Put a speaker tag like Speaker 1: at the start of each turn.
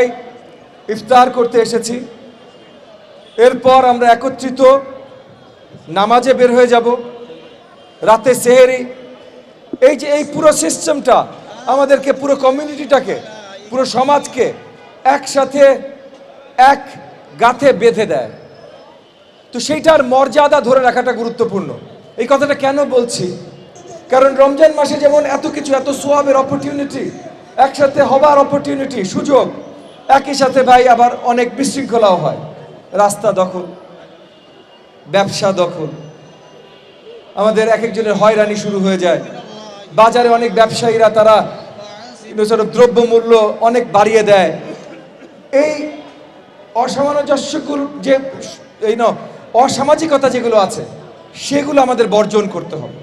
Speaker 1: সবাই ইফতার করতে এসেছি, এরপর আমরা একত্রিত নামাজে বের হয়ে যাব, রাতে সেহেরি। এই যে এই পুরো সিস্টেমটা আমাদেরকে, পুরো কমিউনিটিটাকে, পুরো সমাজকে একসাথে এক গাঁথে বেঁধে দেয়। তো সেইটার মর্যাদা ধরে রাখাটা গুরুত্বপূর্ণ। এই কথাটা কেন বলছি? কারণ রমজান মাসে যেমন এত কিছু, এত সোয়াবের অপরচুনিটি, একসাথে হবার অপরচুনিটি, সুযোগ, একই সাথে ভাই আবার অনেক বিশৃঙ্খলাও হয়। রাস্তা দখল, ব্যবসা দখল, আমাদের এক একজনের হয়রানি শুরু হয়ে যায়। বাজারে অনেক ব্যবসায়ীরা তারা দ্রব্যমূল্য অনেক বাড়িয়ে দেয়। এই অসামঞ্জস্যগুলো, যে অসামাজিকতা যেগুলো আছে, সেগুলো আমাদের বর্জন করতে হবে।